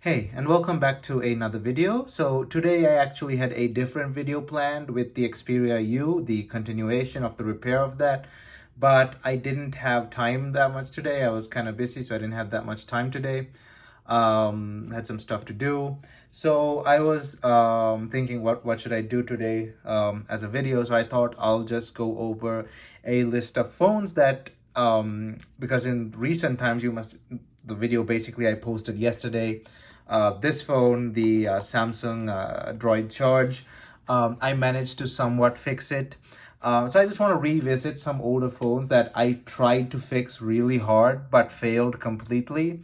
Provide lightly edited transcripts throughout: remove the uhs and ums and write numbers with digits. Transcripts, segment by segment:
Hey, and welcome back to another video. So today I actually had a different video planned with the Xperia U, the continuation of the repair of that, but I didn't have time that much today. I was kind of busy, so I didn't have that much time today. Had some stuff to do. So I was thinking what should I do today as a video. So I thought I'll just go over a list of phones that because in recent times the video basically I posted yesterday. This phone, the Samsung Droid Charge, I managed to somewhat fix it. So I just want to revisit some older phones that I tried to fix really hard but failed completely.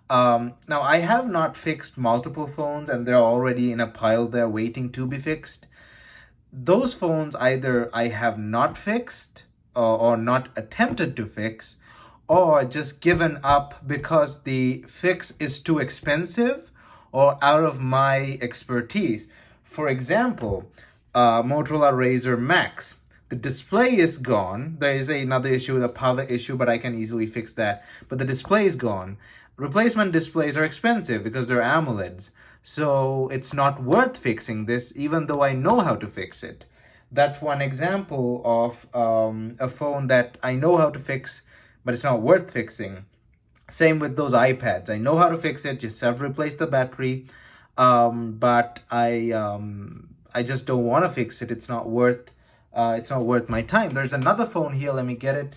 Now, I have not fixed multiple phones and they're already in a pile there waiting to be fixed. Those phones either I have not fixed or not attempted to fix, or just given up because the fix is too expensive or out of my expertise. For example, Motorola Razer Max. The display is gone. There is another issue, the power issue, but I can easily fix that. But the display is gone. Replacement displays are expensive because they're AMOLEDs. So it's not worth fixing this, even though I know how to fix it. That's one example of a phone that I know how to fix, but it's not worth fixing. Same with those iPads. I know how to fix it, just have to replace the battery. But I just don't want to fix it. It's not worth my time. There's another phone here. Let me get it.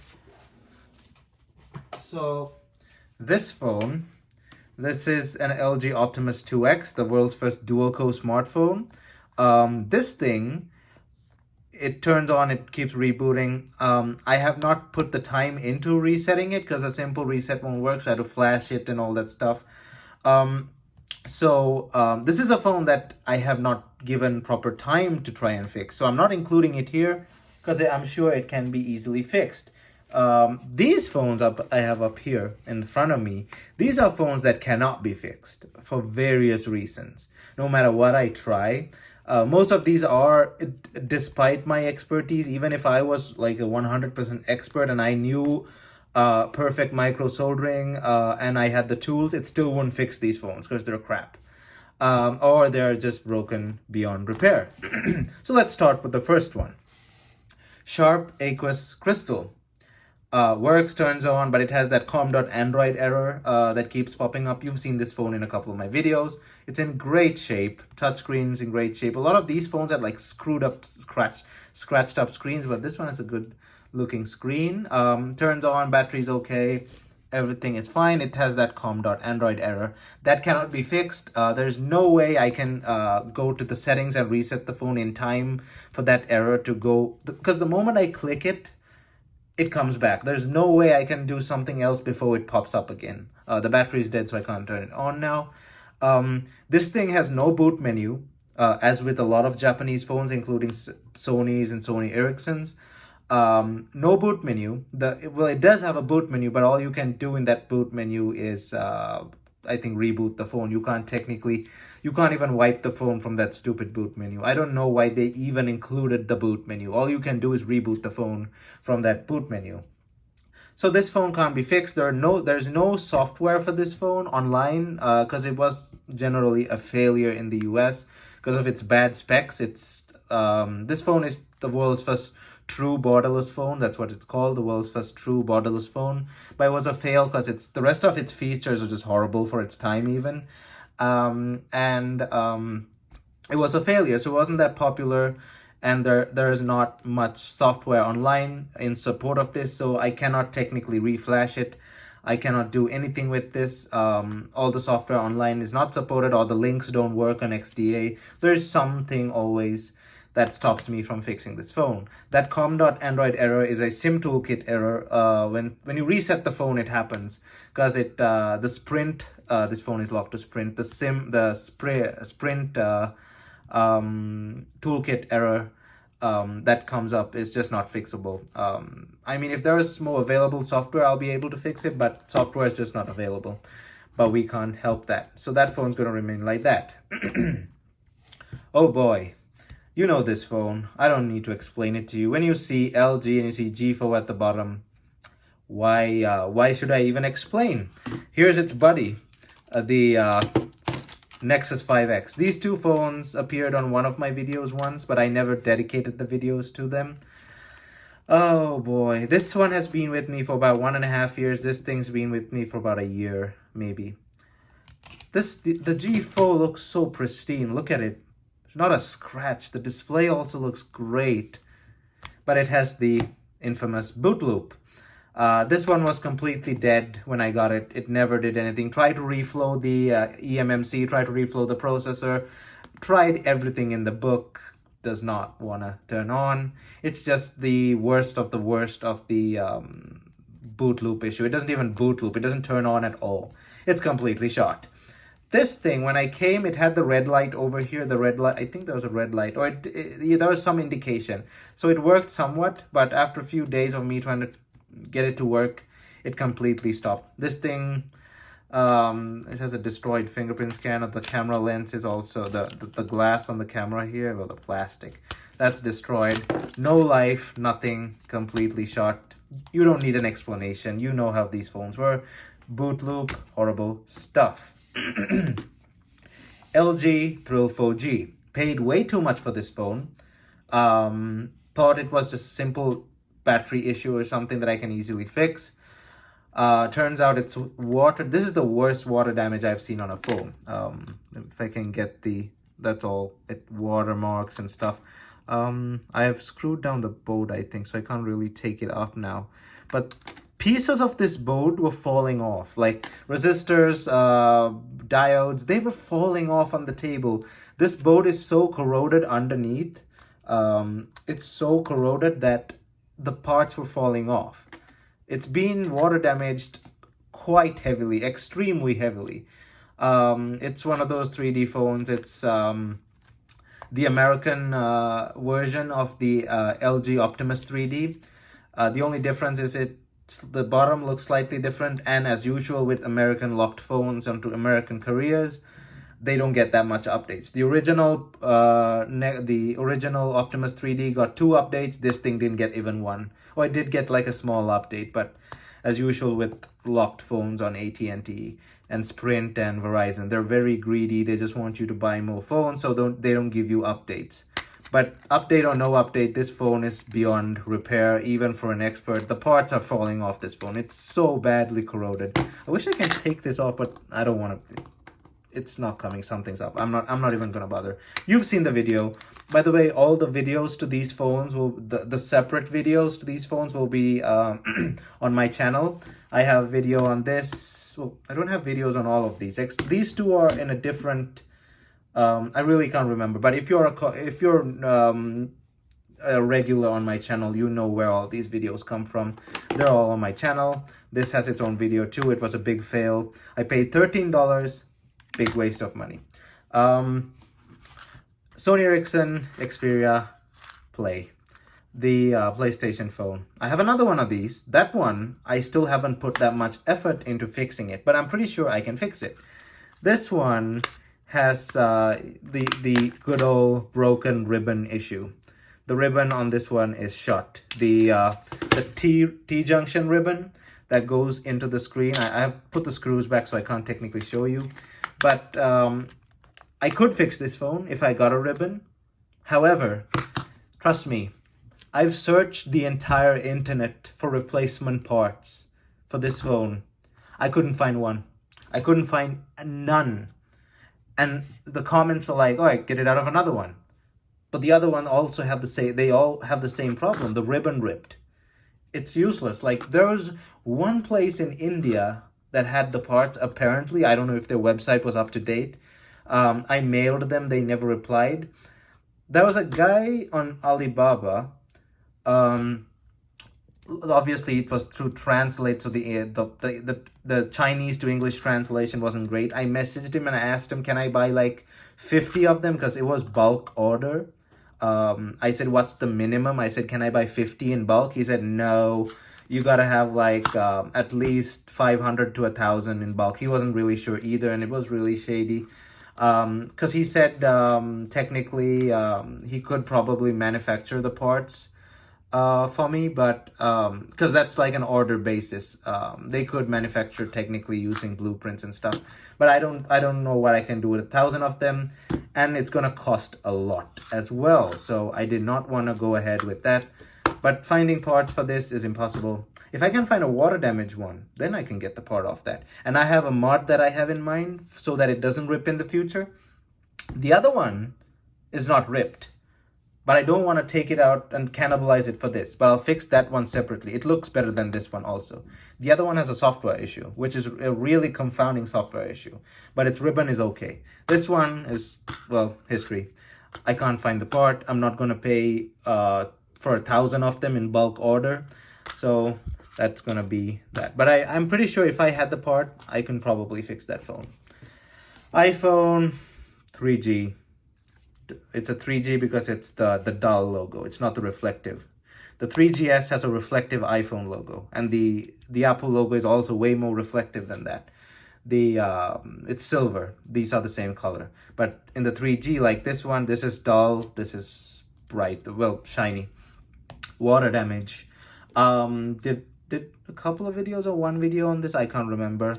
So this phone, this is an LG Optimus 2X, the world's first dual-core smartphone. This thing, it turns on, it keeps rebooting. I have not put the time into resetting it because a simple reset won't work, so I had to flash it and all that stuff. This is a phone that I have not given proper time to try and fix. So I'm not including it here because I'm sure it can be easily fixed. These phones I have up here in front of me, these are phones that cannot be fixed for various reasons. No matter what I try, most of these are, despite my expertise, even if I was like a 100% expert and I knew perfect micro soldering and I had the tools, it still wouldn't fix these phones because they're crap. Or they're just broken beyond repair. So let's start with the first one. Sharp Aqueous Crystal. Works, turns on, but it has that com.android error that keeps popping up. You've seen this phone in a couple of my videos. It's in great shape. Touchscreen's in great shape. A lot of these phones have like screwed up, scratched up screens, but this one is a good looking screen. Turns on, battery's okay. Everything is fine. It has that com.android error. That cannot be fixed. There's no way I can go to the settings and reset the phone in time for that error to go, because the moment I click it, it comes back. There's no way I can do something else before it pops up again. The battery is dead, so I can't turn it on now. This thing has no boot menu, as with a lot of Japanese phones, including Sony's and Sony Ericsson's. No boot menu. It does have a boot menu, but all you can do in that boot menu is, I think, reboot the phone. You can't even wipe the phone from that stupid boot menu. I don't know why they even included the boot menu. All you can do is reboot the phone from that boot menu. So this phone can't be fixed. There's no software for this phone online because it was generally a failure in the US because of its bad specs. This phone is the world's first true borderless phone. That's what it's called, the world's first true borderless phone. But it was a fail because the rest of its features are just horrible for its time even. It was a failure, so it wasn't that popular, and there is not much software online in support of this, so I cannot technically reflash it. I cannot do anything with this. All the software online is not supported, or the links don't work on XDA. There's something always that stops me from fixing this phone. That com.android error is a SIM toolkit error. When you reset the phone, it happens because the Sprint, this phone is locked to Sprint. The Sprint toolkit error that comes up is just not fixable. I mean, if there is more available software, I'll be able to fix it, but software is just not available. But we can't help that. So that phone's going to remain like that. Oh boy. You know this phone. I don't need to explain it to you. When you see LG and you see G4 at the bottom, why should I even explain? Here's its buddy, the Nexus 5X. These two phones appeared on one of my videos once, but I never dedicated the videos to them. Oh boy, this one has been with me for about 1.5 years. This thing's been with me for about a year, maybe. The G4 looks so pristine. Look at it. There's not a scratch. The display also looks great. But it has the infamous boot loop. This one was completely dead when I got it. It never did anything. Tried to reflow the eMMC, tried to reflow the processor, tried everything in the book. Does not want to turn on. It's just the worst of the boot loop issue. It doesn't even boot loop. It doesn't turn on at all. It's completely shot. This thing, when I came, it had the red light over here. The red light, I think there was a red light, or there was some indication. So it worked somewhat, but after a few days of me trying to get it to work, it completely stopped. This thing, it has a destroyed fingerprint scanner. The camera lens is also, the glass on the camera here, well, the plastic, that's destroyed. No life, nothing, completely shot. You don't need an explanation. You know how these phones were. Boot loop, horrible stuff. LG Thrill 4G. Paid way too much for this phone. Thought it was just a simple battery issue or something that I can easily fix. Turns out it's water. This is the worst water damage I've seen on a phone. If I can get that's all. Watermarks and stuff. I have screwed down the board, I think, so I can't really take it off now. But pieces of this board were falling off, like resistors, diodes, they were falling off on the table. This board is so corroded underneath. It's so corroded that the parts were falling off. It's been water damaged quite heavily, extremely heavily. It's one of those 3D phones. It's the American version of the LG Optimus 3D. The only difference is the bottom looks slightly different, and as usual with American locked phones onto American carriers, they don't get that much updates. The original Optimus 3D got 2 updates. This thing didn't get even 1. Or it did get like a small update, but as usual with locked phones on AT&T and Sprint and Verizon, they're very greedy. They just want you to buy more phones, so they don't give you updates. But update or no update, this phone is beyond repair, even for an expert. The parts are falling off this phone. It's so badly corroded. I wish I can take this off, but I don't want to. It's not coming. Something's up. I'm not even gonna bother. You've seen the video. By the way, all the videos to these phones the separate videos to these phones will be on my channel. I have video on this. Well, I don't have videos on all of these. These two are in a different. I really can't remember, but if you're a regular on my channel, you know where all these videos come from. They're all on my channel. This has its own video too. It was a big fail. I paid $13, big waste of money. Sony Ericsson Xperia Play, the PlayStation phone. I have another one of these. That one, I still haven't put that much effort into fixing it, but I'm pretty sure I can fix it. This one has the good old broken ribbon issue. The ribbon on this one is shot. The T-junction ribbon that goes into the screen. I have put the screws back, so I can't technically show you. But I could fix this phone if I got a ribbon. However, trust me, I've searched the entire internet for replacement parts for this phone. I couldn't find one. I couldn't find none. And the comments were like, all right, get it out of another one. But the other one also have they all have the same problem, the ribbon ripped. It's useless. Like, there was one place in India that had the parts, apparently. I don't know if their website was up to date. I mailed them, they never replied. There was a guy on Alibaba. Obviously it was through translate, so the Chinese to English translation wasn't great. I messaged him and I asked him, can I buy like 50 of them, because it was bulk order. I said, what's the minimum? I said, can I buy 50 in bulk? He said, no, you gotta have like at least 500 to 1,000 in bulk. He wasn't really sure either, and it was really shady. Because he said technically he could probably manufacture the parts for me, but because that's like an order basis. They could manufacture technically using blueprints and stuff, but I don't know what I can do with 1,000 of them, and it's gonna cost a lot as well. So I did not want to go ahead with that. But finding parts for this is impossible. If I can find a water damage one, then I can get the part off that. And I have a mod that I have in mind so that it doesn't rip in the future. The other one is not ripped, but I don't want to take it out and cannibalize it for this. But I'll fix that one separately. It looks better than this one also. The other one has a software issue, which is a really confounding software issue. But its ribbon is okay. This one is, well, history. I can't find the part. I'm not going to pay for 1,000 of them in bulk order. So that's going to be that. But I'm pretty sure if I had the part, I can probably fix that phone. iPhone 3G. It's a 3G because it's the dull logo. It's not the reflective. The 3GS has a reflective iPhone logo, and the Apple logo is also way more reflective than that. It's silver. These are the same color, but in the 3G, like this one, this is dull. This is bright. Well, shiny. Water damage. Did a couple of videos or one video on this? I can't remember.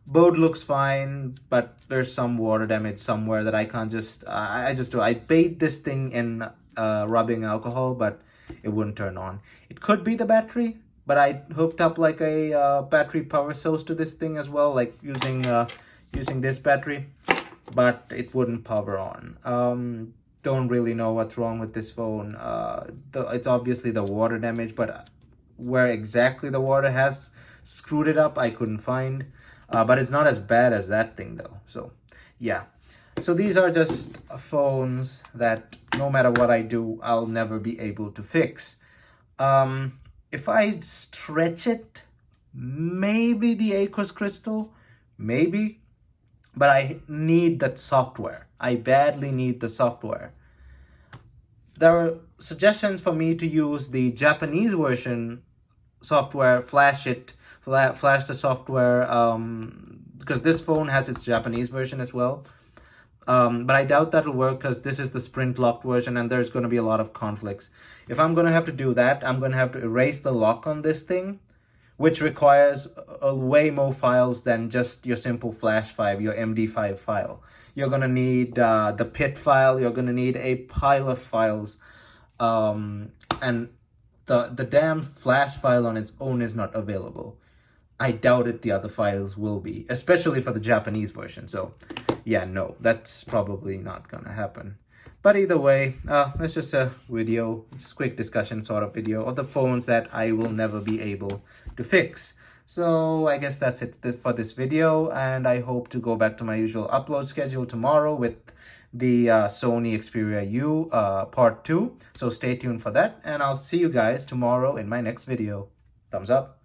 Board looks fine, but there's some water damage somewhere that I can't just, I just do. I bathed this thing in rubbing alcohol, but it wouldn't turn on. It could be the battery, but I hooked up like a battery power source to this thing as well, like using this battery, but it wouldn't power on. Don't really know what's wrong with this phone. It's obviously the water damage, but where exactly the water has screwed it up, I couldn't find. But it's not as bad as that thing though. So yeah, so these are just phones that no matter what I do, I'll never be able to fix. If I stretch it, maybe the aqueous crystal, maybe, but I need that software. I badly need the software. There are suggestions for me to use the Japanese version software, flash the software, because this phone has its Japanese version as well. But I doubt that'll work because this is the sprint locked version and there's going to be a lot of conflicts. If I'm going to have to do that, I'm going to have to erase the lock on this thing, which requires way more files than just your simple flash file, your MD5 file. You're going to need the PIT file. You're going to need a pile of files. And the damn flash file on its own is not available. I doubt it the other files will be, especially for the Japanese version. So yeah, no, that's probably not gonna happen. But either way, it's just a video, it's a quick discussion sort of video of the phones that I will never be able to fix. So I guess that's it for this video, and I hope to go back to my usual upload schedule tomorrow with the Sony Xperia U part 2. So stay tuned for that, and I'll see you guys tomorrow in my next video. Thumbs up.